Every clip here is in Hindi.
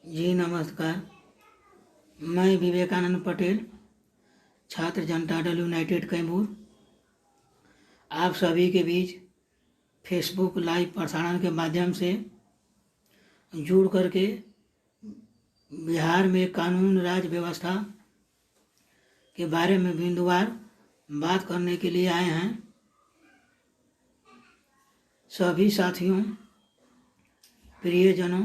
जी नमस्कार। मैं विवेकानंद पटेल, छात्र जनता दल यूनाइटेड कैमूर, आप सभी के बीच फेसबुक लाइव प्रसारण के माध्यम से जुड़ करके बिहार में कानून राज व्यवस्था के बारे में बिंदुवार बात करने के लिए आए हैं। सभी साथियों, प्रियजनों,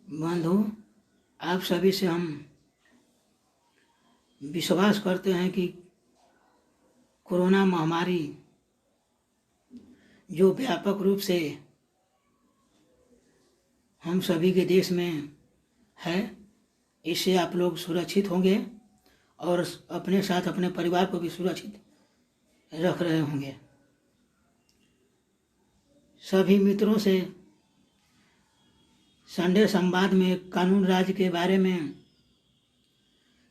बंधु, आप सभी से हम विश्वास करते हैं कि कोरोना महामारी जो व्यापक रूप से हम सभी के देश में है, इससे आप लोग सुरक्षित होंगे और अपने साथ अपने परिवार को भी सुरक्षित रख रहे होंगे। सभी मित्रों से संडे संवाद में कानून राज के बारे में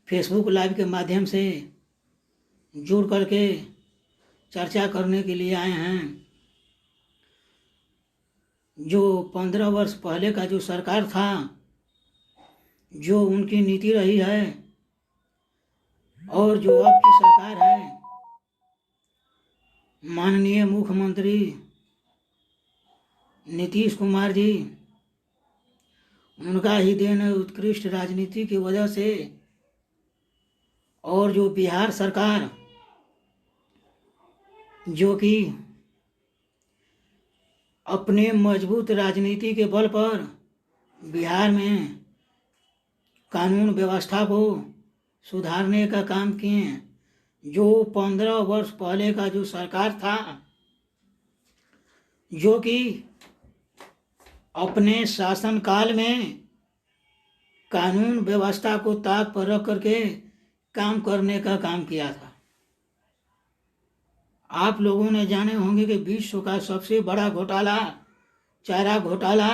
फेसबुक लाइव के माध्यम से जुड़ करके चर्चा करने के लिए आए हैं। जो 15 वर्ष पहले का जो सरकार था, जो उनकी नीति रही है और जो अब की सरकार है, माननीय मुख्यमंत्री नीतीश कुमार जी, उनका ही देन है उत्कृष्ट राजनीति की वजह से। और जो बिहार सरकार जो कि अपने मजबूत राजनीति के बल पर बिहार में कानून व्यवस्था को सुधारने का काम किए। जो 15 वर्ष पहले का जो सरकार था, जो कि अपने शासनकाल में कानून व्यवस्था को ताक पर रख करके काम करने का काम किया था। आप लोगों ने जाने होंगे कि विश्व का सबसे बड़ा घोटाला, चारा घोटाला,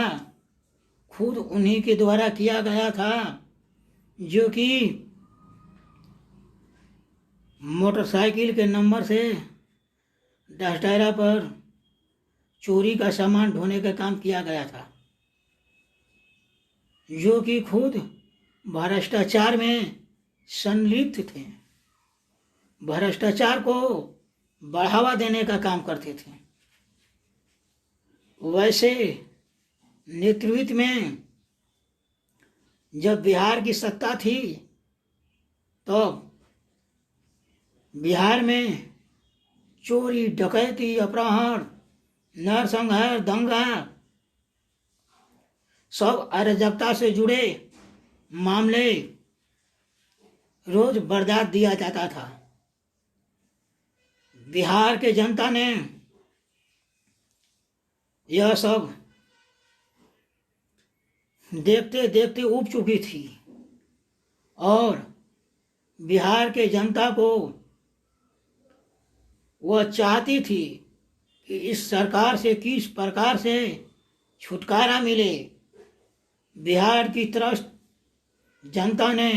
खुद उन्हीं के द्वारा किया गया था, जो कि मोटरसाइकिल के नंबर से डस्टायरा पर चोरी का सामान ढोने का काम किया गया था, जो कि खुद भ्रष्टाचार में संलिप्त थे, भ्रष्टाचार को बढ़ावा देने का काम करते थे। वैसे नेतृत्व में जब बिहार की सत्ता थी, तो बिहार में चोरी, डकैती, अपहरण, नरसंहार, दंगा, सब अराजकता से जुड़े मामले रोज बर्दाश्त दिया जाता था। बिहार के जनता ने यह सब देखते देखते उब चुकी थी और बिहार के जनता को वह चाहती थी कि इस सरकार से किस प्रकार से छुटकारा मिले। बिहार की त्रस्त जनता ने,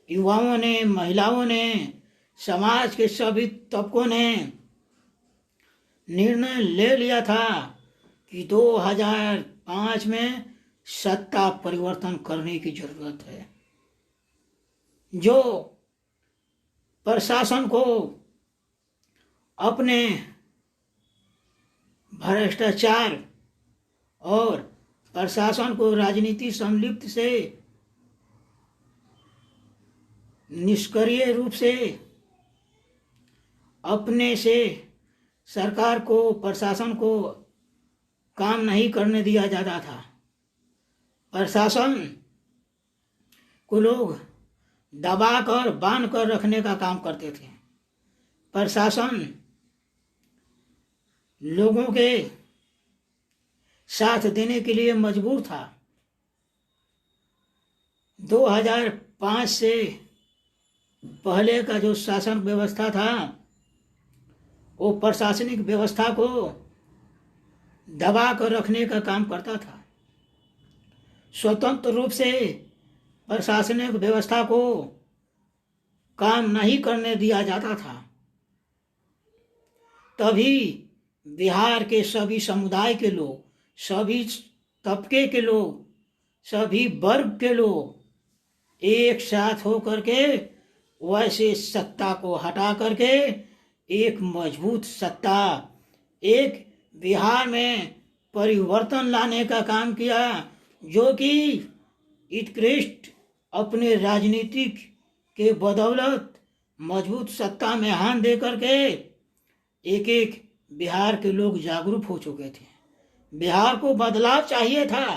युवाओं ने, महिलाओं ने, समाज के सभी तबकों ने निर्णय ले लिया था कि 2005 में सत्ता परिवर्तन करने की जरूरत है। जो प्रशासन को अपने भ्रष्टाचार और प्रशासन को राजनीति संलिप्त से निष्क्रिय रूप से अपने से सरकार को, प्रशासन को काम नहीं करने दिया जाता था। प्रशासन को लोग दबा कर, बांध कर रखने का काम करते थे। प्रशासन लोगों के साथ देने के लिए मजबूर था। 2005 से पहले का जो शासन व्यवस्था था, वो प्रशासनिक व्यवस्था को दबा कर रखने का काम करता था। स्वतंत्र रूप से प्रशासनिक व्यवस्था को काम नहीं करने दिया जाता था। तभी बिहार के सभी समुदाय के लोग, सभी तबके के लोग, सभी वर्ग के लोग एक साथ होकर के वैसे सत्ता को हटा करके एक मजबूत सत्ता, एक बिहार में परिवर्तन लाने का काम किया, जो कि उत्कृष्ट अपने राजनीतिक के बदौलत मजबूत सत्ता में हाथ दे करके एक एक बिहार के लोग जागरूक हो चुके थे। बिहार को बदलाव चाहिए था,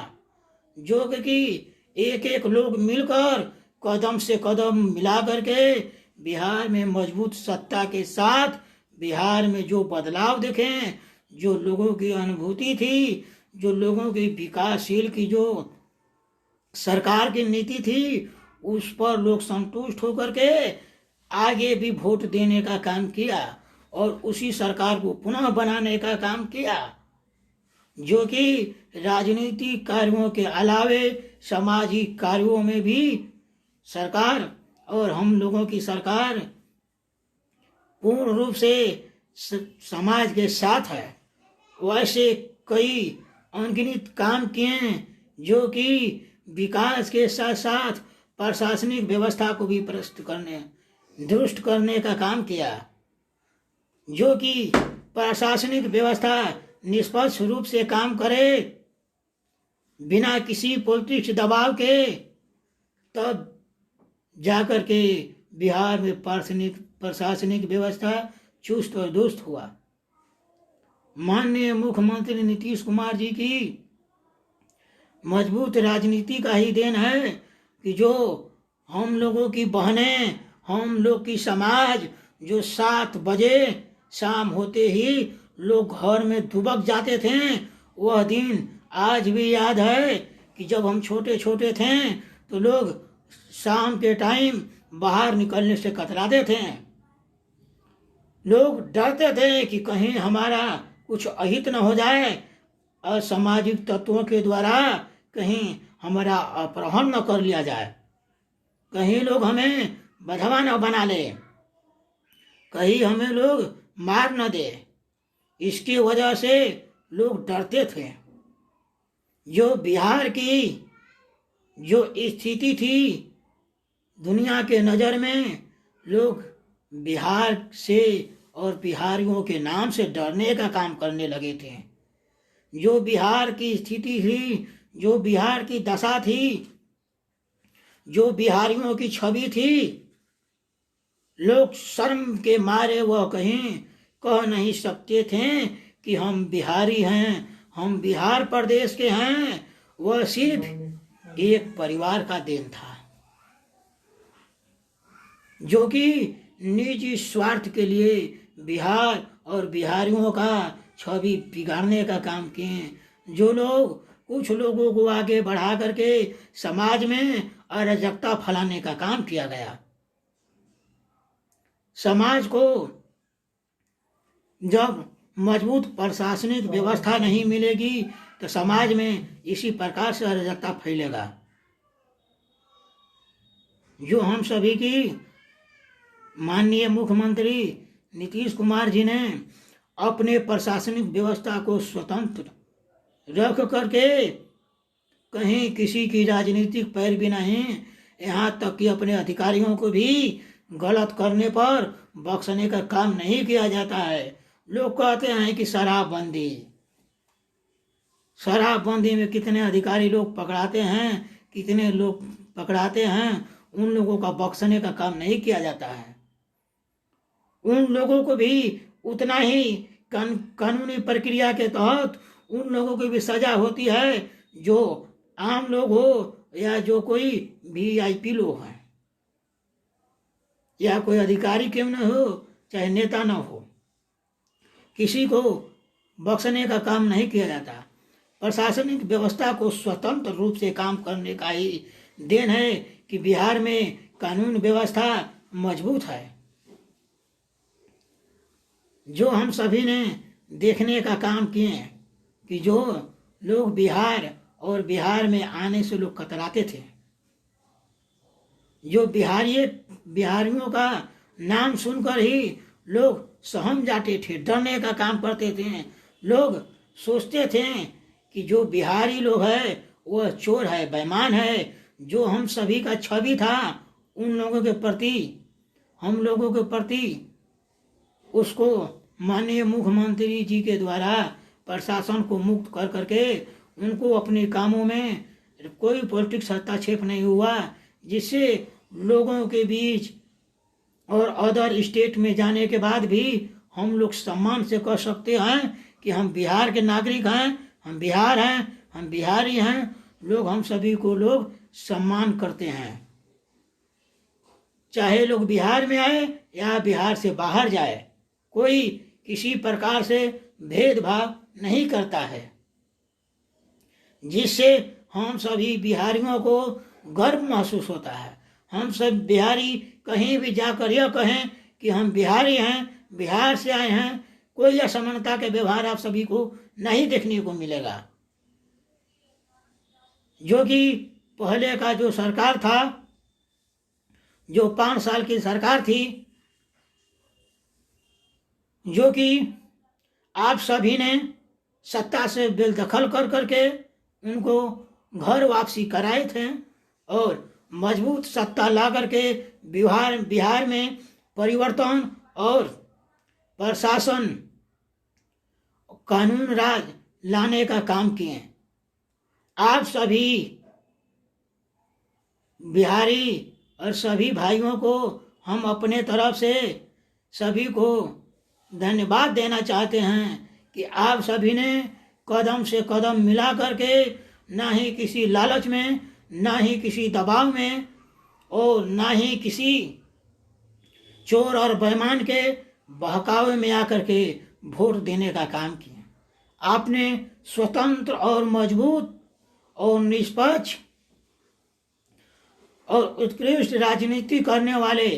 जो कि एक एक लोग मिलकर कदम से कदम मिला करके बिहार में मजबूत सत्ता के साथ बिहार में जो बदलाव देखें, जो लोगों की अनुभूति थी, जो लोगों की विकासशील की जो सरकार की नीति थी, उस पर लोग संतुष्ट होकर के आगे भी वोट देने का काम किया और उसी सरकार को पुनः बनाने का काम किया, जो कि राजनीतिक कार्यों के अलावे सामाजिक कार्यों में भी सरकार और हम लोगों की सरकार पूर्ण रूप से समाज के साथ है। वैसे कई अनगिनत काम किए जो कि विकास के साथ साथ प्रशासनिक व्यवस्था को भी दुरुस्त करने का काम किया, जो कि प्रशासनिक व्यवस्था निष्पक्ष रूप से काम करे बिना किसी पॉलिटिक्स दबाव के, तब जाकर के बिहार में प्रशासनिक व्यवस्था चुस्त और दुरुस्त हुआ। माननीय मुख्यमंत्री नीतीश कुमार जी की मजबूत राजनीति का ही देन है कि जो हम लोगों की बहनें, हम लोग की समाज जो 7 बजे शाम होते ही लोग घर में दुबक जाते थे, वह दिन आज भी याद है कि जब हम छोटे छोटे थे तो लोग शाम के टाइम बाहर निकलने से कतराते थे। लोग डरते थे कि कहीं हमारा कुछ अहित न हो जाए, असामाजिक तत्वों के द्वारा कहीं हमारा अपहरण न कर लिया जाए, कहीं लोग हमें बधवा न बना ले, कहीं हमें लोग मार न दे। इसकी वजह से लोग डरते थे। जो बिहार की जो स्थिति थी दुनिया के नज़र में, लोग बिहार से और बिहारियों के नाम से डरने का काम करने लगे थे। जो बिहार की स्थिति थी, जो बिहार की दशा थी, जो बिहारियों की छवि थी, लोग शर्म के मारे वह कहीं कह नहीं सकते थे कि हम बिहारी हैं, हम बिहार प्रदेश के हैं। वह सिर्फ एक परिवार का देन था, जो कि निजी स्वार्थ के लिए बिहार और बिहारियों का छवि बिगाड़ने का काम किए। जो लोग कुछ लोगों को आगे बढ़ा करके समाज में अराजकता फैलाने का काम किया गया। समाज को जब मजबूत प्रशासनिक व्यवस्था नहीं मिलेगी तो समाज में इसी प्रकार से अराजकता फैलेगा। जो हम सभी की माननीय मुख्यमंत्री नीतीश कुमार जी ने अपने प्रशासनिक व्यवस्था को स्वतंत्र रख करके कहीं किसी की राजनीतिक पैरवी नहीं, यहाँ तक कि अपने अधिकारियों को भी गलत करने पर बख्शने का काम नहीं किया जाता है। लोग कहते हैं कि शराबबंदी में कितने अधिकारी लोग पकड़ाते हैं, कितने लोग पकड़ाते हैं, उन लोगों का बख्शने का काम नहीं किया जाता है। उन लोगों को भी उतना ही कानूनी प्रक्रिया के तहत उन लोगों की भी सजा होती है जो आम लोग हो या जो कोई VIP लोग हैं या कोई अधिकारी क्यों न हो, चाहे नेता न हो, किसी को बख्शने का काम नहीं किया जाता। प्रशासनिक व्यवस्था को स्वतंत्र रूप से काम करने का ही देन है कि बिहार में कानून व्यवस्था मजबूत है। जो हम सभी ने देखने का काम किए कि जो लोग बिहार और बिहार में आने से लोग कतराते थे, जो बिहारियों का नाम सुनकर ही लोग सहम जाते थे, डरने का काम करते थे। लोग सोचते थे कि जो बिहारी लोग है वह चोर है, बेईमान है। जो हम सभी का छवि था उन लोगों के प्रति, हम लोगों के प्रति, उसको माननीय मुख्यमंत्री जी के द्वारा प्रशासन को मुक्त कर करके उनको अपने कामों में कोई पॉलिटिक्स हस्तक्षेप नहीं हुआ, जिससे लोगों के बीच और अदर स्टेट में जाने के बाद भी हम लोग सम्मान से कह सकते हैं कि हम बिहार के नागरिक हैं, हम बिहार हैं, हम बिहारी हैं। लोग हम सभी को लोग सम्मान करते हैं, चाहे लोग बिहार में आए या बिहार से बाहर जाए, कोई किसी प्रकार से भेदभाव नहीं करता है, जिससे हम सभी बिहारियों को गर्व महसूस होता है। हम सब बिहारी कहीं भी जाकर यह कहें कि हम बिहारी हैं, बिहार से आए हैं, कोई असमानता के व्यवहार आप सभी को नहीं देखने को मिलेगा। जो कि पहले का जो सरकार था, जो 5 साल की सरकार थी, जो कि आप सभी ने सत्ता से बेदखल कर करके उनको घर वापसी कराए थे और मजबूत सत्ता ला करके बिहार में परिवर्तन और प्रशासन, कानून राज लाने का काम किए। आप सभी बिहारी और सभी भाइयों को हम अपने तरफ से सभी को धन्यवाद देना चाहते हैं कि आप सभी ने कदम से कदम मिला करके, ना ही किसी लालच में, ना ही किसी दबाव में और ना ही किसी चोर और बेईमान के बहकावे में आकर के वोट देने का काम किया। आपने स्वतंत्र और मजबूत और निष्पक्ष और उत्कृष्ट राजनीति करने वाले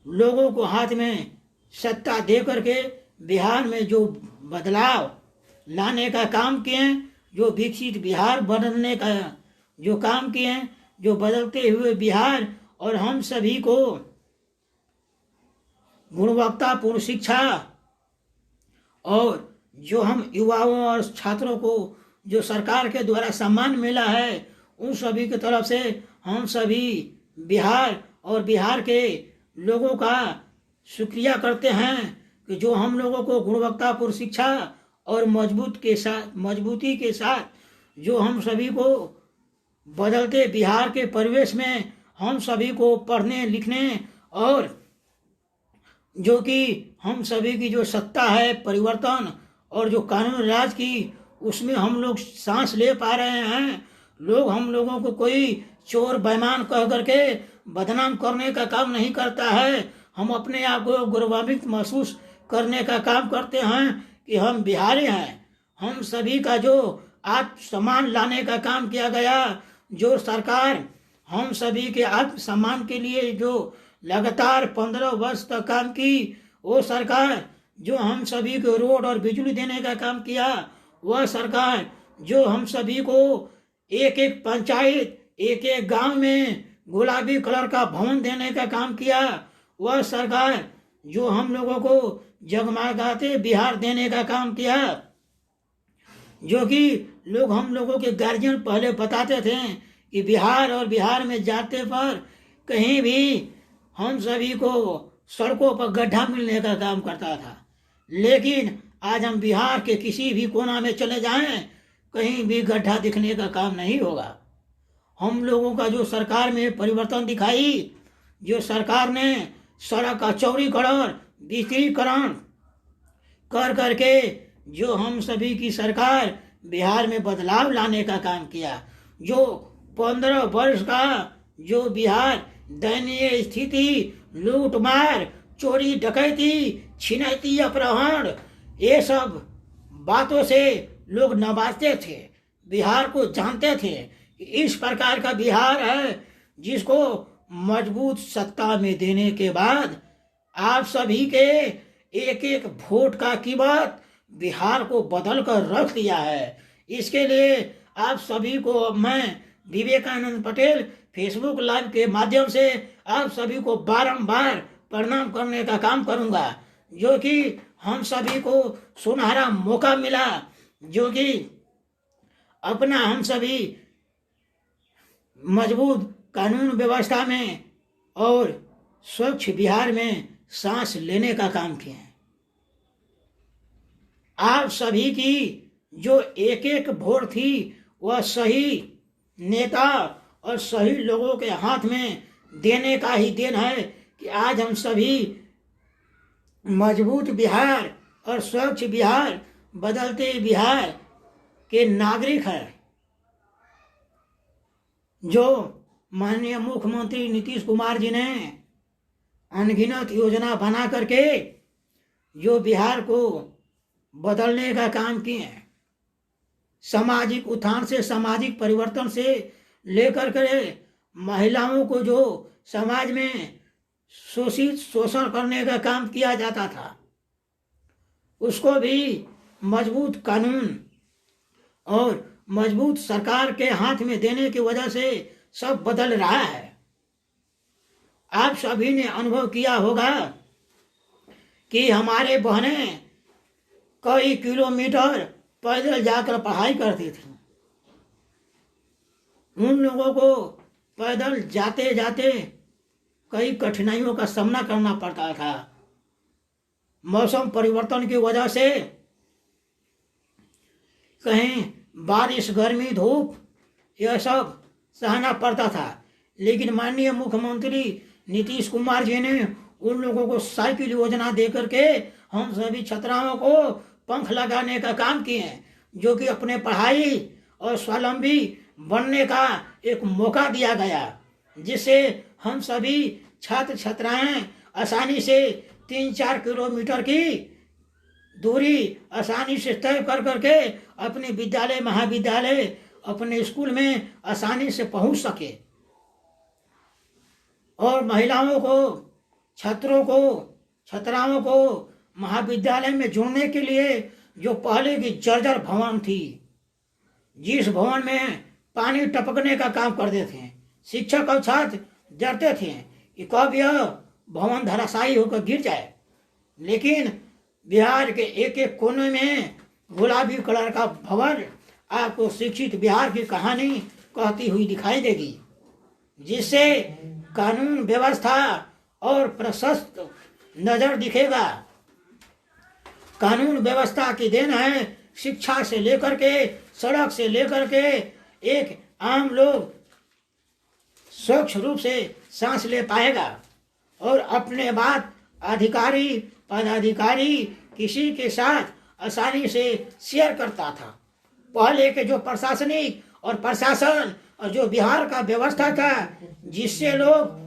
लोगों को हाथ में सत्ता दे करके बिहार में जो बदलाव लाने का काम किए, जो विकसित बिहार बनने का जो काम किए, जो बदलते हुए बिहार और हम सभी को गुणवत्तापूर्ण शिक्षा और जो हम युवाओं और छात्रों को जो सरकार के द्वारा सम्मान मिला है, उन सभी की तरफ से हम सभी बिहार और बिहार के लोगों का शुक्रिया करते हैं कि जो हम लोगों को गुणवत्तापूर्ण शिक्षा और मजबूती के साथ जो हम सभी को बदलते बिहार के परिवेश में हम सभी को पढ़ने लिखने और जो कि हम सभी की जो सत्ता है परिवर्तन और जो कानून राज की, उसमें हम लोग सांस ले पा रहे हैं। लोग हम लोगों को कोई चोर बेईमान कह करके बदनाम करने का काम नहीं करता है। हम अपने आप को गौरवान्वित महसूस करने का काम करते हैं कि हम बिहारी हैं। हम सभी का जो आत्मसम्मान लाने का काम किया गया, जो सरकार हम सभी के आत्मसम्मान के लिए जो लगातार 15 वर्ष तक काम की, वो सरकार जो हम सभी को रोड और बिजली देने का काम किया, वह सरकार जो हम सभी को एक एक पंचायत, एक एक गांव में गुलाबी कलर का भवन देने का काम किया, वह सरकार जो हम लोगों को जगमगाते बिहार देने का काम किया। जो कि लोग हम लोगों के गार्जियन पहले बताते थे कि बिहार और बिहार में जाते पर कहीं भी हम सभी को सड़कों पर गड्ढा मिलने का काम करता था, लेकिन आज हम बिहार के किसी भी कोना में चले जाएं, कहीं भी गड्ढा दिखने का काम नहीं होगा। हम लोगों का जो सरकार में परिवर्तन दिखाई, जो सरकार ने सड़क का चौड़ीकरण, विस्तीर्णीकरण कर करके जो हम सभी की सरकार बिहार में बदलाव लाने का काम किया, जो 15 वर्ष का जो बिहार दयनीय स्थिति, लूटमार, चोरी डकैती, छिनैती, अपहरण, ये सब बातों से लोग नवाजते थे, बिहार को जानते थे कि इस प्रकार का बिहार है जिसको मजबूत सत्ता में देने के बाद आप सभी के एक एक वोट का कीमत बिहार को बदल कर रख दिया है। इसके लिए आप सभी को मैं विवेकानंद पटेल फेसबुक लाइव के माध्यम से आप सभी को बारंबार प्रणाम करने का काम करूंगा, जो कि हम सभी को सुनहरा मौका मिला जो कि अपना हम सभी मजबूत कानून व्यवस्था में और स्वच्छ बिहार में सांस लेने का काम किए हैं। आप सभी की जो एक एक वोट थी वह सही नेता और सही लोगों के हाथ में देने का ही देन है कि आज हम सभी मजबूत बिहार और स्वच्छ बिहार, बदलते बिहार के नागरिक हैं। जो माननीय मुख्यमंत्री नीतीश कुमार जी ने अनगिनत योजना बना करके जो बिहार को बदलने का काम किए हैं, सामाजिक उत्थान से, सामाजिक परिवर्तन से लेकर के महिलाओं को जो समाज में शोषित शोषण करने का काम किया जाता था, उसको भी मजबूत कानून और मजबूत सरकार के हाथ में देने की वजह से सब बदल रहा है। आप सभी ने अनुभव किया होगा कि हमारे बहनें कई किलोमीटर पैदल जाकर पढ़ाई करती थी। उन लोगों को पैदल जाते जाते कई कठिनाइयों का सामना करना पड़ता था। मौसम परिवर्तन की वजह से कहीं बारिश, गर्मी, धूप, यह सब सहना पड़ता था। लेकिन माननीय मुख्यमंत्री नीतीश कुमार जी ने उन लोगों को साइकिल योजना दे करके हम सभी छात्राओं को पंख लगाने का काम किए हैं, जो कि अपने पढ़ाई और स्वावलंबी बनने का एक मौका दिया गया, जिससे हम सभी छात्र छात्राएं आसानी से 3-4 किलोमीटर की दूरी आसानी से तय कर करके अपने विद्यालय, महाविद्यालय, अपने स्कूल में आसानी से पहुंच सके। और महिलाओं को, छात्रों को, छात्राओं को महाविद्यालय में जोड़ने के लिए जो पहले की जर्जर भवन थी, जिस भवन में पानी टपकने का काम करते थे, शिक्षक और छात्र डरते थे कि कब यह भवन धराशायी होकर गिर जाए, लेकिन बिहार के एक एक कोने में गुलाबी कलर का भवन आपको शिक्षित बिहार की कहानी कहती हुई दिखाई देगी, जिससे कानून व्यवस्था और प्रशस्त नजर दिखेगा। कानून व्यवस्था की देन है। शिक्षा से लेकर के, सड़क से लेकर के एक आम लोग स्वच्छ रूप से सांस ले पाएगा और अपने बात अधिकारी, पदाधिकारी किसी के साथ आसानी से शेयर करता था। पहले के जो प्रशासनिक और प्रशासन और जो बिहार का व्यवस्था था, जिससे लोग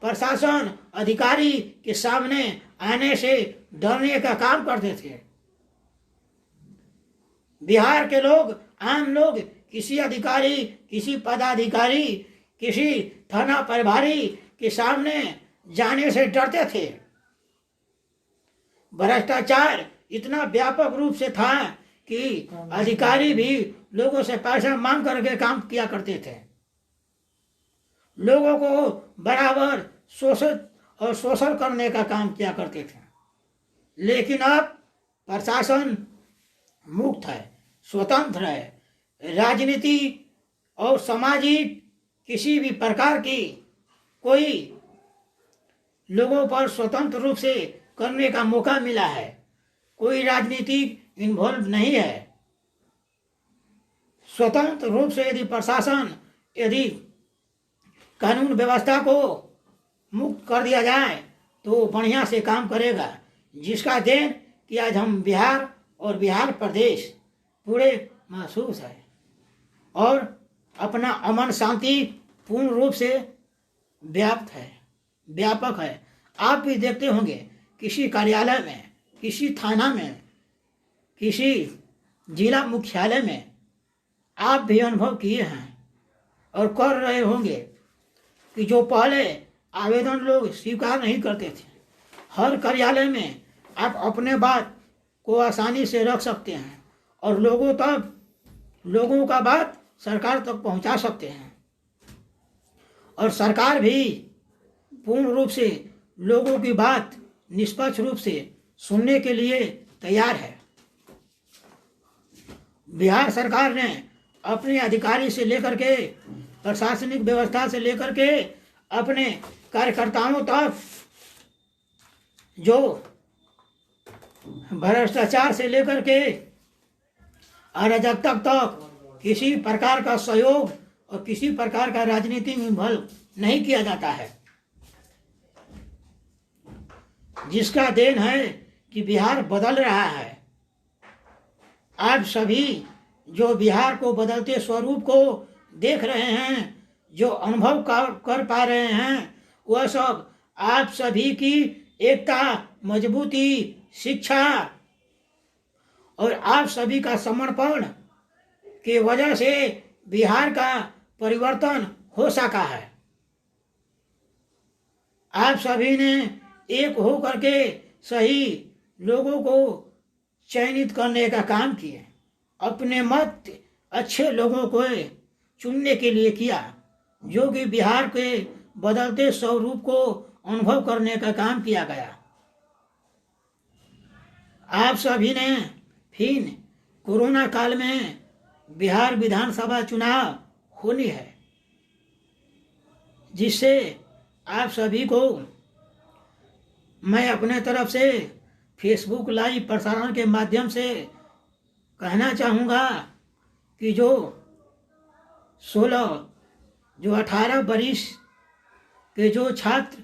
प्रशासन अधिकारी के सामने आने से डरने का काम करते थे। बिहार के लोग, आम लोग किसी अधिकारी, किसी पदाधिकारी, किसी थाना प्रभारी के सामने जाने से डरते थे। भ्रष्टाचार इतना व्यापक रूप से था कि अधिकारी भी लोगों से पैसा मांग करके काम किया करते थे। लोगों को बराबर शोषित और शोषण करने का काम किया करते थे। लेकिन अब प्रशासन मुक्त है, स्वतंत्र है। राजनीति और सामाजिक किसी भी प्रकार की कोई लोगों पर स्वतंत्र रूप से करने का मौका मिला है। कोई राजनीतिक इन्वॉल्व नहीं है। स्वतंत्र रूप से यदि प्रशासन, यदि कानून व्यवस्था को मुक्त कर दिया जाए तो बढ़िया से काम करेगा, जिसका देन कि आज हम बिहार और बिहार प्रदेश पूरे महसूस है और अपना अमन शांति पूर्ण रूप से व्यापक है। आप भी देखते होंगे किसी कार्यालय में, किसी थाना में, किसी जिला मुख्यालय में आप भी अनुभव किए हैं और कर रहे होंगे कि जो पहले आवेदन लोग स्वीकार नहीं करते थे, हर कार्यालय में आप अपने बात को आसानी से रख सकते हैं और लोगों का बात सरकार तक पहुंचा सकते हैं। और सरकार भी पूर्ण रूप से लोगों की बात निष्पक्ष रूप से सुनने के लिए तैयार है। बिहार सरकार ने अपने अधिकारी से लेकर के, प्रशासनिक व्यवस्था से लेकर के अपने कार्यकर्ताओं तक जो भ्रष्टाचार से लेकर के अराजकता तक किसी प्रकार का सहयोग और किसी प्रकार का राजनीतिक इन्वॉल्व नहीं किया जाता है, जिसका देन है कि बिहार बदल रहा है। आप सभी जो बिहार को बदलते स्वरूप को देख रहे हैं, जो अनुभव कर पा रहे हैं, वह सब आप सभी की एकता, मजबूती, शिक्षा और आप सभी का समर्पण की वजह से बिहार का परिवर्तन हो सका है। आप सभी ने एक हो करके सही लोगों को चयनित करने का काम किए, अपने मत अच्छे लोगों को चुनने के लिए किया, जो कि बिहार के बदलते स्वरूप को अनुभव करने का काम किया गया। आप सभी ने फिर कोरोना काल में बिहार विधानसभा चुनाव होनी है, जिससे आप सभी को मैं अपने तरफ से फेसबुक लाइव प्रसारण के माध्यम से कहना चाहूँगा कि जो 18 वर्ष के जो छात्र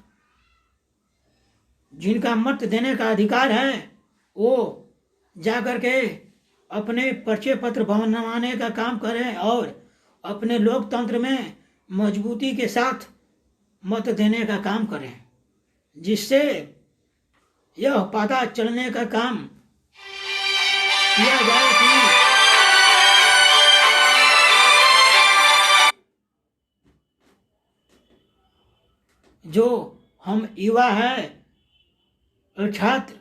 जिनका मत देने का अधिकार है, वो जाकर के अपने परिचय पत्र बनवाने का काम करें और अपने लोकतंत्र में मजबूती के साथ मत देने का काम करें, जिससे यह पता चलने का काम किया जाए कि जो हम युवा है और छात्र,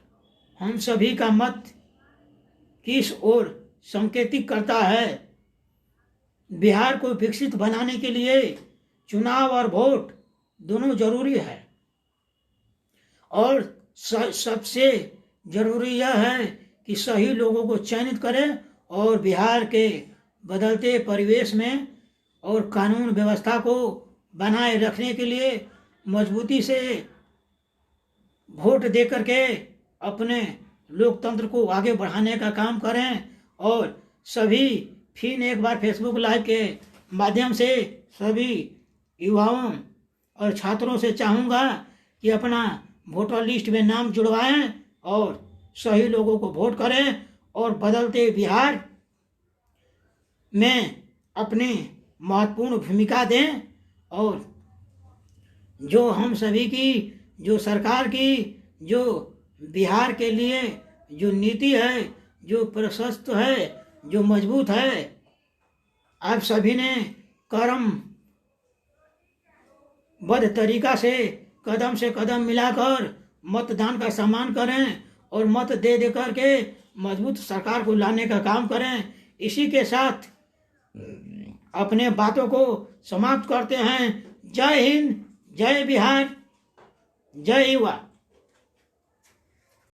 हम सभी का मत किस ओर संकेतित करता है। बिहार को विकसित बनाने के लिए चुनाव और वोट दोनों जरूरी है, और सबसे जरूरी यह है कि सही लोगों को चयनित करें और बिहार के बदलते परिवेश में और कानून व्यवस्था को बनाए रखने के लिए मजबूती से वोट दे करके अपने लोकतंत्र को आगे बढ़ाने का काम करें। और सभी फिर एक बार फेसबुक लाइव के माध्यम से सभी युवाओं और छात्रों से चाहूँगा कि अपना वोटर लिस्ट में नाम जुड़वाएं और सही लोगों को वोट करें और बदलते बिहार में अपनी महत्वपूर्ण भूमिका दें। और जो हम सभी की, जो सरकार की, जो बिहार के लिए जो नीति है, जो प्रशस्त है, जो मजबूत है, आप सभी ने कर्मबद्ध तरीका से कदम मिलाकर मतदान का सम्मान करें और मत दे करके मजबूत सरकार को लाने का काम करें। इसी के साथ अपने बातों को समाप्त करते हैं। जय हिंद, जय बिहार, जय युवा।